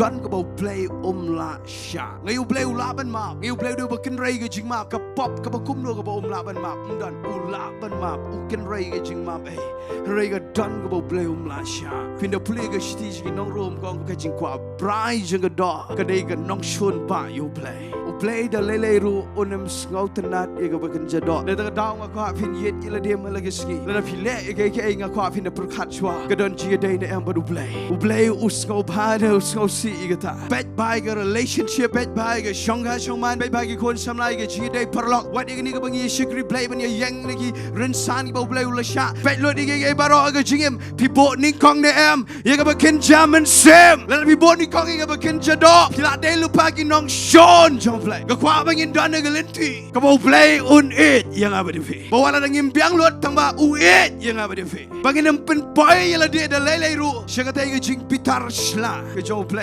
done go play la sha ngayu play la ban ma ngayu play do bakin ray ga jing ma ka pop ka bakum no ga la ban ma dan la ban ma ken ray ga jing ma ray ga done go play la sha fin da play ga shiti ji nong rom gong ka jing kwa brai jing ga do ka dei ga nong shun ba you play da lele ru onem ngau tanat e ga bakin jado ne da daw nga kwa fin yet ila dem la ga ski la fi le e ga nga kwa fin da prkhat chwa ga don ji dei ne am ba du play us ngau ba de us ngau si ga ta bet bai ga relationship bet bai ga shong ga shong man bet bai ga kon sam lai ga ji dei parlok wat ga ni ga bangi shikri play ban ya yang ni gi ren san gi ba play la sha bet lo di ga ba ro ga jingem pi bo ning kong ne am ye ga ba Kynja Mynsiem la pi bo ning kong ga ba Kynja do pila dei lu pa gi nong shon jong play ga kwa bangin dan ga lenti ka ba play un it yang aba di fi ba wala ngim biang lot tang ba u it yang aba di fi bangin pen boy la de da lele ru shaka tai ga jing pitar shla ga jong play